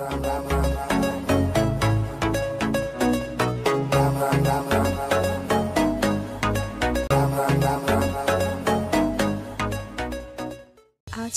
आज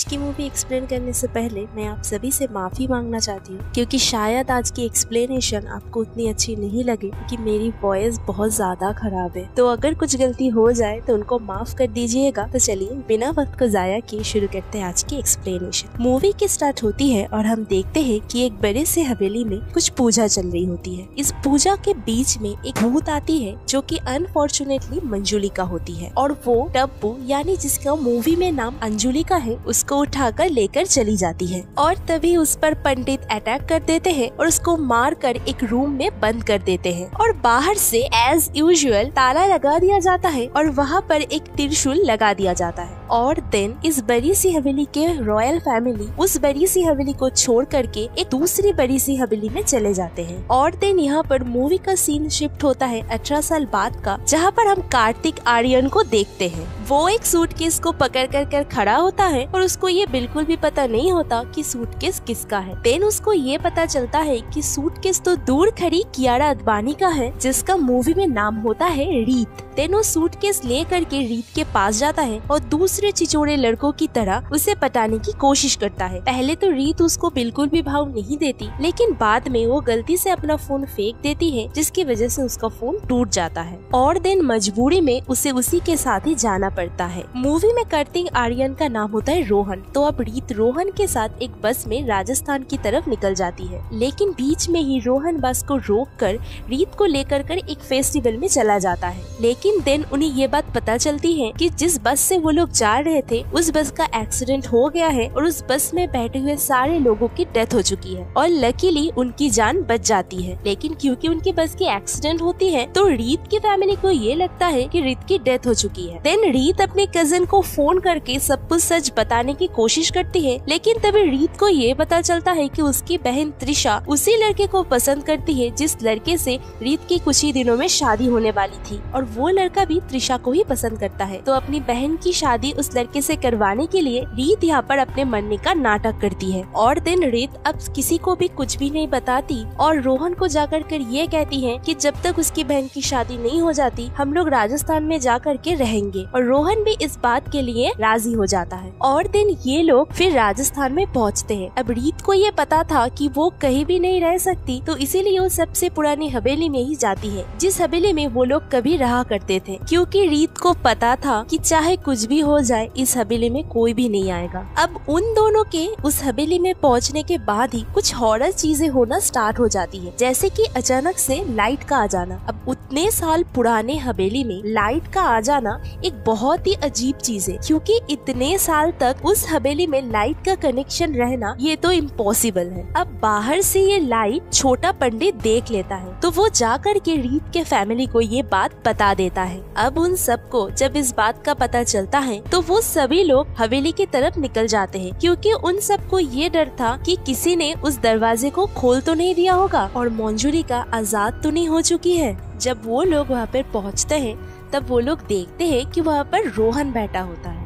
की movie explain करने से पहले मैं आप सभी से माफी मांगना चाहती हूँ, क्योंकि शायद आज की एक्सप्लेनेशन आपको उतनी अच्छी नहीं लगे, क्योंकि मेरी वॉइस बहुत ज्यादा खराब है। तो अगर कुछ गलती हो जाए तो उनको माफ कर दीजिएगा। तो चलिए बिना वक्त को जाया किए शुरू करते हैं आज की एक्सप्लेनेशन। मूवी की स्टार्ट होती है और हम देखते हैं कि एक बड़े से हवेली में कुछ पूजा चल रही होती है। इस पूजा के बीच में एक भूत आती है जो कि अनफॉर्चुनेटली मंजुलिका होती है, और वो टप्पू यानी जिसका मूवी में नाम अंजुलिका है उसको उठाकर लेकर चली जाती है। और तभी उस पर पंडित अटैक कर देते हैं और उसको मार कर एक रूम में बंद कर देते हैं, और बाहर से एज यूजुअल ताला लगा दिया जाता है और वहाँ पर एक त्रिशूल लगा दिया जाता है। और देन इस बड़ी सी हवेली के रॉयल फैमिली उस बड़ी सी हवेली को छोड़ करके एक दूसरी बड़ी सी हवेली में चले जाते हैं। और देन यहाँ पर मूवी का सीन शिफ्ट होता है 18 साल बाद का, जहाँ पर हम कार्तिक आर्यन को देखते हैं। वो एक सूटकेस को पकड़ कर खड़ा होता है और उसको ये बिल्कुल भी पता नहीं होता कि सूटकेस किसका है। देन उसको ये पता चलता है कि सूटकेस तो दूर खड़ी कियारा अडवाणी का है, जिसका मूवी में नाम होता है रीत। देन वो सूटकेस ले करके रीत के पास जाता है और दूसरे चिचोड़े लड़कों की तरह उसे पटाने की कोशिश करता है। पहले तो रीत उसको बिल्कुल भी भाव नहीं देती, लेकिन बाद में वो गलती से अपना फोन फेंक देती है, जिसकी वजह से उसका फोन टूट जाता है। और देन मजबूरी में उसे उसी के साथ ही जाना पड़ता है। मूवी में कार्तिक आर्यन का नाम होता है रोहन। तो अब रीत रोहन के साथ एक बस में राजस्थान की तरफ निकल जाती है, लेकिन बीच में ही रोहन बस को रोककर रीत को लेकर एक फेस्टिवल में चला जाता है। लेकिन देन उन्हें ये बात पता चलती है कि जिस बस से वो लोग जा रहे थे उस बस का एक्सीडेंट हो गया है और उस बस में बैठे हुए सारे लोगों की डेथ हो चुकी है, और लकीली उनकी जान बच जाती है। लेकिन क्योंकि उनकी बस की एक्सीडेंट होती है तो रीत की फैमिली को ये लगता है कि रीत की डेथ हो चुकी है। देन रीत अपने कजिन को फोन करके सब कुछ सच बताने की कोशिश करती है, लेकिन तभी रीत को ये पता चलता है कि उसकी बहन त्रिशा उसी लड़के को पसंद करती है जिस लड़के से रीत की कुछ ही दिनों में शादी होने वाली थी, और वो लड़का भी त्रिशा को ही पसंद करता है। तो अपनी बहन की शादी उस लड़के से करवाने के लिए रीत यहाँ पर अपने मरने का नाटक करती है। और दिन रीत अब किसी को भी कुछ भी नहीं बताती और रोहन को जाकर कर ये कहती है कि जब तक उसकी बहन की शादी नहीं हो जाती हम लोग राजस्थान में जा करके रहेंगे, और रोहन भी इस बात के लिए राजी हो जाता है। और दिन ये लोग फिर राजस्थान में पहुँचते हैं। अब रीत को ये पता था कि वो कहीं भी नहीं रह सकती, तो इसीलिए वो सबसे पुरानी हवेली में ही जाती है, जिस हवेली में वो लोग कभी रहा करते थे, क्योंकि रीत को पता था कि चाहे कुछ भी हो जाए इस हवेली में कोई भी नहीं आएगा। अब उन दोनों के उस हवेली में पहुंचने के बाद ही कुछ हॉरर चीजें होना स्टार्ट हो जाती है, जैसे कि अचानक से लाइट का आ जाना। अब उतने साल पुराने हवेली में लाइट का आ जाना एक बहुत ही अजीब चीज है, क्योंकि इतने साल तक उस हवेली में लाइट का कनेक्शन रहना ये तो इम्पॉसिबल है। अब बाहर से ये लाइट छोटा पंडित देख लेता है, तो वो जाकर के रीत के फैमिली को ये बात बता देता है। अब उन सबको जब इस बात का पता चलता है तो वो सभी लोग हवेली की तरफ निकल जाते हैं, क्योंकि उन सबको ये डर था कि किसी ने उस दरवाजे को खोल तो नहीं दिया होगा और मंजुलिका आजाद तो नहीं हो चुकी है। जब वो लोग वहाँ पर पहुँचते हैं तब वो लोग देखते हैं कि वहाँ पर रोहन बैठा होता है,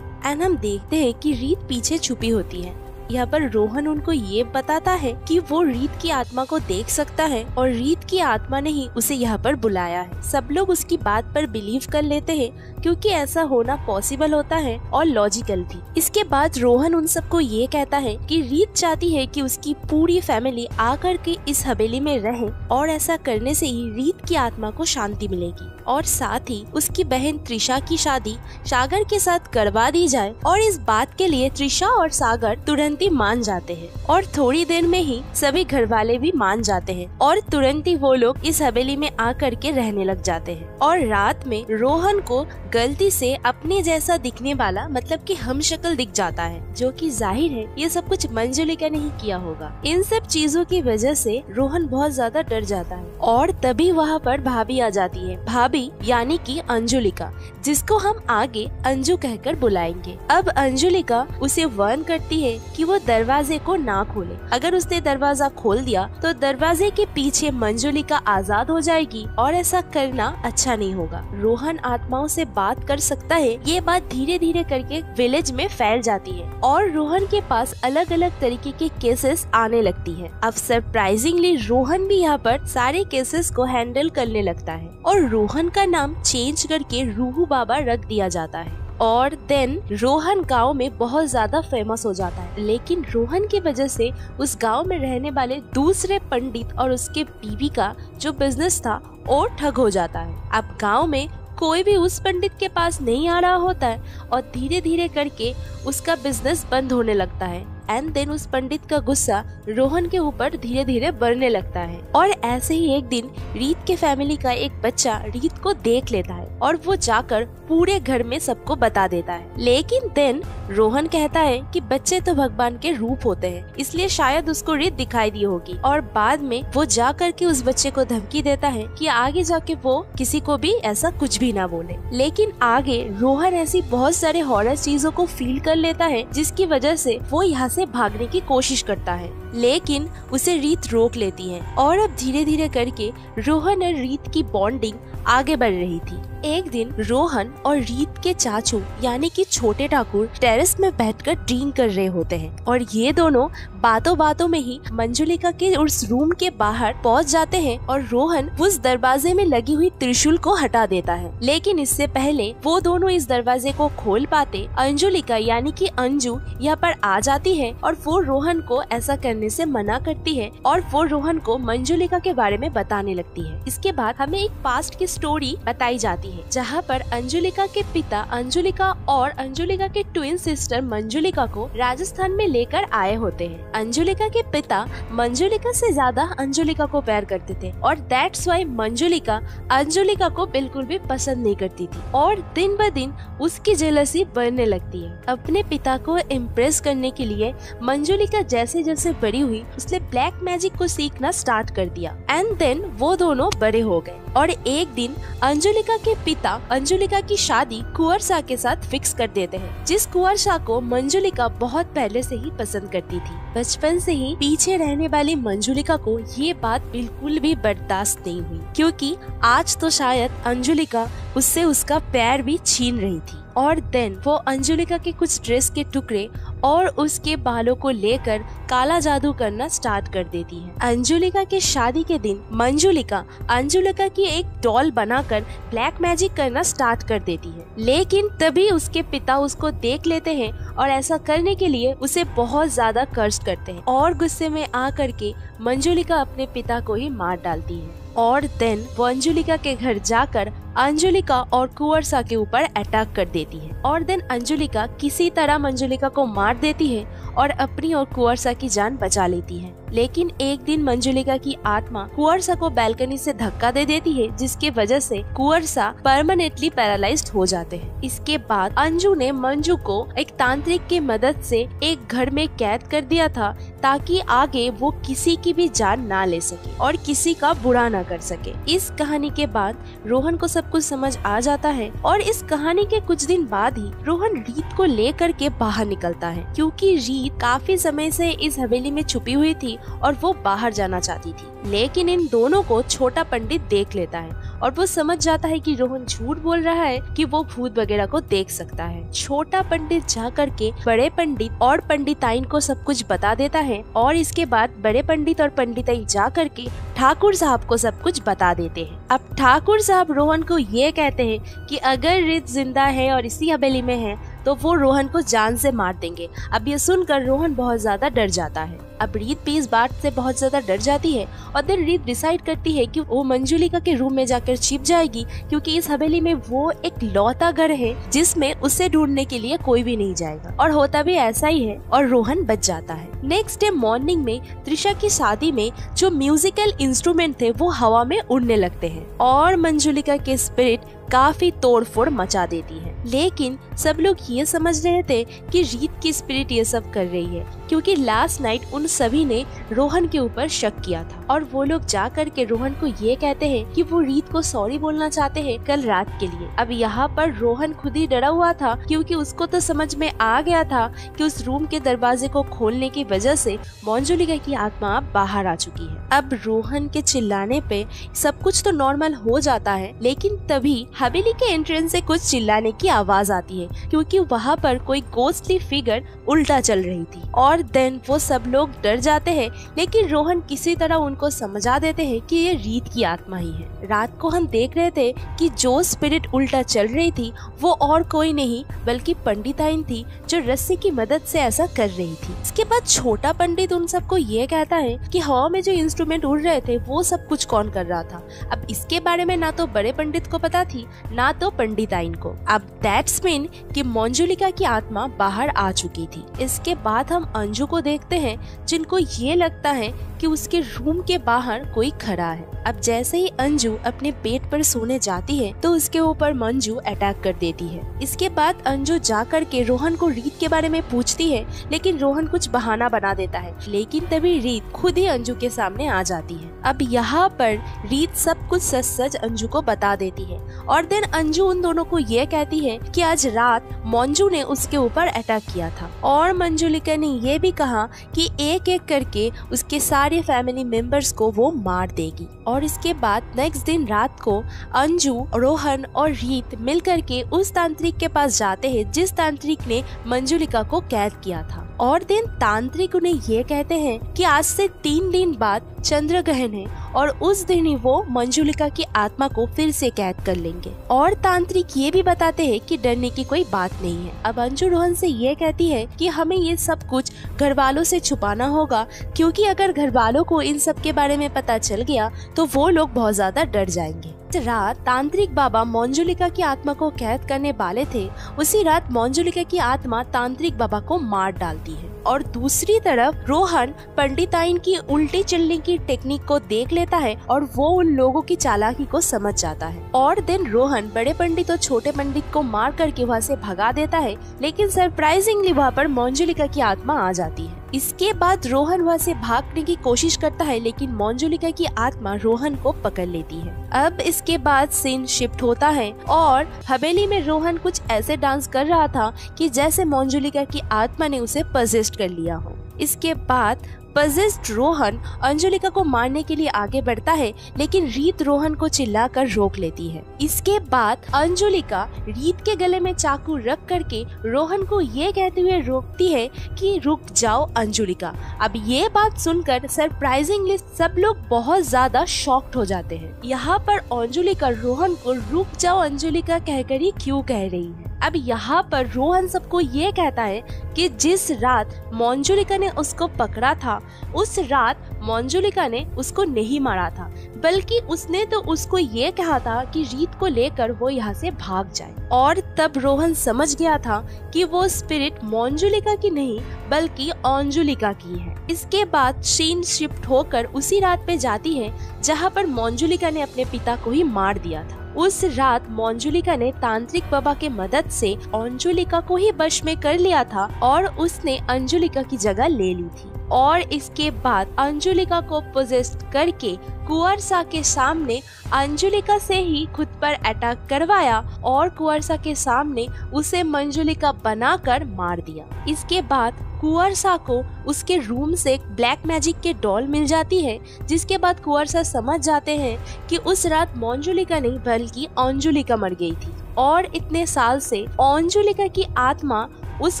एंड हम देखते हैं कि रीत पीछे छुपी होती है। यहाँ पर रोहन उनको ये बताता है कि वो रीत की आत्मा को देख सकता है और रीत की आत्मा ने ही उसे यहाँ पर बुलाया है। सब लोग उसकी बात पर बिलीव कर लेते हैं, क्योंकि ऐसा होना पॉसिबल होता है और लॉजिकल भी। इसके बाद रोहन उन सबको ये कहता है कि रीत चाहती है कि उसकी पूरी फैमिली आकर के इस हवेली में रहे, और ऐसा करने से ही रीत की आत्मा को शांति मिलेगी, और साथ ही उसकी बहन त्रिशा की शादी सागर के साथ करवा दी जाए। और इस बात के लिए त्रिशा और सागर तुरंत ही मान जाते हैं, और थोड़ी देर में ही सभी घर वाले भी मान जाते हैं, और तुरंत ही वो लोग इस हवेली में आकर के रहने लग जाते हैं। और रात में रोहन को गलती से अपने जैसा दिखने वाला मतलब कि हमशक्ल दिख जाता है, जो कि जाहिर है ये सब कुछ मंजुलिका ने ही किया होगा। इन सब चीजों की वजह से रोहन बहुत ज्यादा डर जाता है, और तभी वहाँ पर भाभी आ जाती है। भाभी यानी कि अंजुलिका, जिसको हम आगे अंजू कहकर बुलाएंगे। अब अंजुलिका उसे वार्न करती है कि कि वो दरवाजे को ना खोले। अगर उसने दरवाजा खोल दिया तो दरवाजे के पीछे मंजुलिका आजाद हो जाएगी और ऐसा करना अच्छा नहीं होगा। रोहन आत्माओं से बात कर सकता है। ये बात धीरे धीरे करके विलेज में फैल जाती है और रोहन के पास अलग अलग तरीके के केसेस आने लगती है। अब सरप्राइजिंगली रोहन भी यहाँ पर सारे केसेस को हैंडल करने लगता है और रोहन का नाम चेंज करके रूहू बाबा रख दिया जाता है। और देन रोहन गांव में बहुत ज्यादा फेमस हो जाता है, लेकिन रोहन की वजह से उस गांव में रहने वाले दूसरे पंडित और उसके बीवी का जो बिजनेस था और ठग हो जाता है। अब गांव में कोई भी उस पंडित के पास नहीं आ रहा होता है और धीरे धीरे करके उसका बिजनेस बंद होने लगता है। एंड देन उस पंडित का गुस्सा रोहन के ऊपर धीरे धीरे बढ़ने लगता है और ऐसे ही एक दिन रीत के फैमिली का एक बच्चा रीत को देख लेता है और वो जाकर पूरे घर में सबको बता देता है। लेकिन देन रोहन कहता है कि बच्चे तो भगवान के रूप होते हैं, इसलिए शायद उसको रीत दिखाई दी होगी और बाद में वो जा करके उस बच्चे को धमकी देता है कि आगे जाके वो किसी को भी ऐसा कुछ भी ना बोले। लेकिन आगे रोहन ऐसी बहुत सारे हॉरर चीजों को फील कर लेता है जिसकी वजह से वो यहाँ से भागने की कोशिश करता है, लेकिन उसे रीत रोक लेती है और अब धीरे धीरे करके रोहन और रीत की बॉन्डिंग आगे बढ़ रही थी। एक दिन रोहन और रीत के चाचू यानी कि छोटे ठाकुर टेरेस में बैठकर ड्रिंक कर रहे होते हैं और ये दोनों बातों बातों में ही मंजुलिका के उस रूम के बाहर पहुंच जाते हैं और रोहन उस दरवाजे में लगी हुई त्रिशूल को हटा देता है। लेकिन इससे पहले वो दोनों इस दरवाजे को खोल पाते अंजुलिका यानी कि अंजू यहाँ पर आ जाती है और वो रोहन को ऐसा करने से मना करती है और वो रोहन को मंजुलिका के बारे में बताने लगती है। इसके बाद हमें एक पास्ट की स्टोरी बताई जाती है जहाँ पर अंजुलिका के पिता अंजुलिका और अंजुलिका के ट्विन सिस्टर मंजुलिका को राजस्थान में लेकर आए होते हैं। अंजुलिका के पिता मंजुलिका से ज्यादा अंजुलिका को प्यार करते थे और दैट्स वाई मंजुलिका अंजुलिका को बिल्कुल भी पसंद नहीं करती थी और दिन ब दिन उसकी जेलसी बढ़ने लगती है। अपने पिता को इम्प्रेस करने के लिए मंजुलिका जैसे जैसे बड़ी हुई उसने ब्लैक मैजिक को सीखना स्टार्ट कर दिया एंड देन वो दोनों बड़े हो गए और एक दिन अंजुलिका के पिता अंजुलिका की शादी कुंवर शाह के साथ फिक्स कर देते हैं, जिस कुंवर शाह को मंजुलिका बहुत पहले से ही पसंद करती थी। बचपन से ही पीछे रहने वाली मंजुलिका को ये बात बिल्कुल भी बर्दाश्त नहीं हुई क्योंकि आज तो शायद अंजुलिका उससे उसका प्यार भी छीन रही थी। और देन वो अंजुलिका के कुछ ड्रेस के टुकड़े और उसके बालों को लेकर काला जादू करना स्टार्ट कर देती है। अंजुलिका के शादी के दिन मंजुलिका अंजुलिका की एक डॉल बनाकर ब्लैक मैजिक करना स्टार्ट कर देती है, लेकिन तभी उसके पिता उसको देख लेते हैं और ऐसा करने के लिए उसे बहुत ज्यादा कर्ज करते हैं और गुस्से में आ करके मंजुलिका अपने पिता को ही मार डालती है। और देन वो अंजुलिका के घर जाकर अंजुलिका और कुंवर शाह के ऊपर अटैक कर देती है और देन अंजुलिका किसी तरह मंजुलिका को मार देती है और अपनी और कुंवर शाह की जान बचा लेती है। लेकिन एक दिन मंजुलिका की आत्मा कुंवर शाह को बैल्कनी से धक्का दे देती है जिसके वजह से कुंवर शाह परमानेंटली पैरालाइज्ड हो जाते हैं। इसके बाद अंजू ने मंजू को एक तांत्रिक की मदद से एक घर में कैद कर दिया था ताकि आगे वो किसी की भी जान ना ले सके और किसी का बुरा ना कर सके। इस कहानी के बाद रोहन को सब कुछ समझ आ जाता है और इस कहानी के कुछ दिन बाद ही रोहन रीत को लेकर के बाहर निकलता है क्योंकि रीत काफी समय से इस हवेली में छुपी हुई थी और वो बाहर जाना चाहती थी। लेकिन इन दोनों को छोटा पंडित देख लेता है और वो समझ जाता है कि रोहन झूठ बोल रहा है कि वो भूत वगैरह को देख सकता है। छोटा पंडित जा करके बड़े पंडित और पंडिताइन को सब कुछ बता देता है और इसके बाद बड़े पंडित और पंडिताइन जा करके ठाकुर साहब को सब कुछ बता देते हैं। अब ठाकुर साहब रोहन को ये कहते हैं कि अगर रीत जिंदा है और इसी हवेली में है तो वो रोहन को जान से मार देंगे। अब ये सुनकर रोहन बहुत ज्यादा डर जाता है। अब रीत भी इस बात से बहुत ज्यादा डर जाती है और देन रीत डिसाइड करती है कि वो मंजुलिका के रूम में जाकर छिप जाएगी क्योंकि इस हवेली में वो एक लौता घर है जिसमें उसे ढूंढने के लिए कोई भी नहीं जाएगा और होता भी ऐसा ही है और रोहन बच जाता है। नेक्स्ट डे मॉर्निंग में त्रिशा की शादी में जो म्यूजिकल इंस्ट्रूमेंट थे वो हवा में उड़ने लगते हैं और मंजुलिका के स्पिरिट काफी तोड़फोड़ मचा देती है। लेकिन सब लोग ये समझ रहे थे कि रीत की स्पिरिट ये सब कर रही है, क्योंकि लास्ट नाइट उन सभी ने रोहन के ऊपर शक किया था और वो लोग जा करके रोहन को ये कहते हैं कि वो रीत को सॉरी बोलना चाहते हैं कल रात के लिए। अब यहाँ पर रोहन खुद ही डरा हुआ था, क्योंकि उसको तो समझ में आ गया था कि उस रूम के दरवाजे को खोलने की वजह से मंजुलिका की आत्मा बाहर आ चुकी है। अब रोहन के चिल्लाने पे सब कुछ तो नॉर्मल हो जाता है, लेकिन तभी हवेली के एंट्रेंस से कुछ चिल्लाने की आवाज आती है, क्योंकि वहाँ पर कोई गोस्टली फिगर उल्टा चल रही थी। और देन वो सब लोग डर जाते हैं, लेकिन रोहन किसी तरह उनको समझा देते हैं कि ये रीत की आत्मा ही है। रात को हम देख रहे थे कि जो स्पिरिट उल्टा चल रही थी वो और कोई नहीं बल्कि पंडिताइन थी, जो रस्सी की मदद से ऐसा कर रही थी। इसके बाद छोटा पंडित उन सबको ये कहता है कि हवा में जो इंस्ट्रूमेंट उड़ रहे थे वो सब कुछ कौन कर रहा था। अब इसके बारे में ना तो बड़े पंडित को पता थी ना तो पंडिताइन को। अब दैट्स मीन कि मंजुलिका की आत्मा बाहर आ चुकी थी। इसके बाद हम अंजू को देखते हैं, जिनको ये लगता है कि उसके रूम के बाहर कोई खड़ा है। अब जैसे ही अंजू अपने पेट पर सोने जाती है तो उसके ऊपर मंजू अटैक कर देती है। इसके बाद अंजू जाकर के रोहन को रीत के बारे में पूछती है, लेकिन रोहन कुछ बहाना बना देता है। लेकिन तभी रीत खुद ही अंजू के सामने आ जाती है। अब यहाँ पर रीत सब कुछ सच सच अंजू को बता देती है और देन अंजू उन दोनों को ये कहती है कि आज रात मंजू ने उसके ऊपर अटैक किया था और मंजुलिका ने ये भी कहा कि एक एक करके उसके सारे फैमिली मेंबर्स को वो मार देगी। और इसके बाद नेक्स्ट दिन रात को अंजू, रोहन और रीत मिलकर के उस तांत्रिक के पास जाते हैं जिस तांत्रिक ने मंजुलिका को कैद किया था। और दिन तांत्रिक उन्हें ये कहते हैं कि आज से 3 दिन बाद चंद्र ग्रहण है और उस दिन ही वो मंजुलिका की आत्मा को फिर से कैद कर लेंगे। और तांत्रिक ये भी बताते हैं कि डरने की कोई बात नहीं है। अब अंजू रोहन से ये कहती है कि हमें ये सब कुछ घर वालों से छुपाना होगा, क्योंकि अगर घर वालों को इन सब के बारे में पता चल गया तो वो लोग बहुत ज्यादा डर जाएंगे। रात तांत्रिक बाबा मंजुलिका की आत्मा को कैद करने वाले थे, उसी रात मंजुलिका की आत्मा तांत्रिक बाबा को मार डालती है। और दूसरी तरफ रोहन पंडिताइन की उल्टी चलने की टेक्निक को देख लेता है और वो उन लोगों की चालाकी को समझ जाता है। और दिन रोहन बड़े पंडित और छोटे पंडित को मार करके वहाँ से भगा देता है, लेकिन सरप्राइजिंगली वहाँ पर मंजुलिका की आत्मा आ जाती है। इसके बाद रोहन वहाँ से भागने की कोशिश करता है, लेकिन मंजुलिका की आत्मा रोहन को पकड़ लेती है। अब इसके बाद सीन शिफ्ट होता है और हवेली में रोहन कुछ ऐसे डांस कर रहा था कि जैसे मंजुलिका की आत्मा ने उसे पजेस्ट कर लिया हो। इसके बाद पजेस्ड रोहन अंजुलिका को मारने के लिए आगे बढ़ता है, लेकिन रीत रोहन को चिल्लाकर रोक लेती है। इसके बाद अंजुलिका रीत के गले में चाकू रख करके रोहन को ये कहते हुए रोकती है कि रुक जाओ अंजुलिका। अब ये बात सुनकर सरप्राइजिंगली सब लोग बहुत ज्यादा शॉक्ड हो जाते हैं। यहाँ पर अंजुलिका रोहन को रुक जाओ अंजुलिका कहकर ही क्यों कह रही है। अब यहाँ पर रोहन सबको ये कहता है कि जिस रात मंजुलिका ने उसको पकड़ा था उस रात मंजुलिका ने उसको नहीं मारा था, बल्कि उसने तो उसको ये कहा था कि रीत को लेकर वो यहाँ से भाग जाए। और तब रोहन समझ गया था कि वो स्पिरिट मंजुलिका की नहीं बल्कि अंजुलिका की है। इसके बाद सीन शिफ्ट होकर उसी रात पे जाती है जहाँ पर मंजुलिका ने अपने पिता को ही मार दिया था। उस रात मंजुलिका ने तांत्रिक बाबा के मदद से अंजुलिका को ही वश में कर लिया था और उसने अंजुलिका की जगह ले ली थी। और इसके बाद अंजुलिका को पोजेस्ट करके कुंवरसा के सामने अंजुलिका से ही खुद पर अटैक करवाया और कुंवरसा के सामने उसे मंजुलिका बनाकर मार दिया। इसके बाद कुंवरसा को उसके रूम से एक ब्लैक मैजिक के डॉल मिल जाती है, जिसके बाद कुंवरसा समझ जाते हैं कि उस रात मंजुलिका नहीं बल्कि अंजुलिका मर गई थी और इतने साल से अंजुलिका की आत्मा उस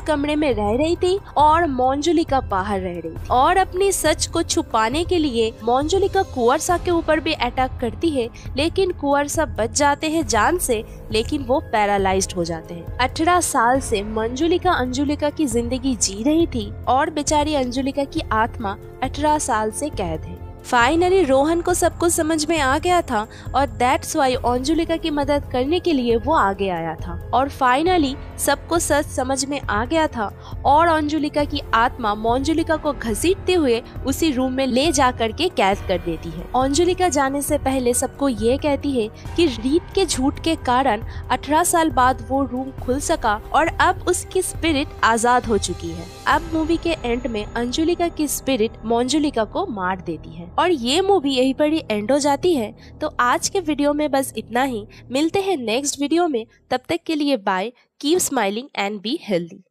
कमरे में रह रही थी और मंजुलिका बाहर रह रही थी। और अपनी सच को छुपाने के लिए मंजुलिका कुंवरसा के ऊपर भी अटैक करती है, लेकिन कुंवरसा बच जाते हैं जान से, लेकिन वो पैरालाइज्ड हो जाते हैं। 18 साल से मंजुलिका अंजुलिका की जिंदगी जी रही थी और बेचारी अंजुलिका की आत्मा 18 साल से कैद है। फाइनली रोहन को सब कुछ समझ में आ गया था और दैट्स वाई अंजुलिका की मदद करने के लिए वो आगे आया था। और फाइनली सबको सच समझ में आ गया था और अंजुलिका की आत्मा मंजुलिका को घसीटते हुए उसी रूम में ले जा करके कैद कर देती है। अंजुलिका जाने से पहले सबको ये कहती है कि रीत के झूठ के कारण 18 साल बाद वो रूम खुल सका और अब उसकी स्पिरिट आजाद हो चुकी है। अब मूवी के एंड में अंजुलिका की स्पिरिट मंजुलिका को मार देती है और ये मूवी यहीं पर ही एंड हो जाती है। तो आज के वीडियो में बस इतना ही। मिलते हैं नेक्स्ट वीडियो में, तब तक के लिए bye. Keep smiling and be healthy.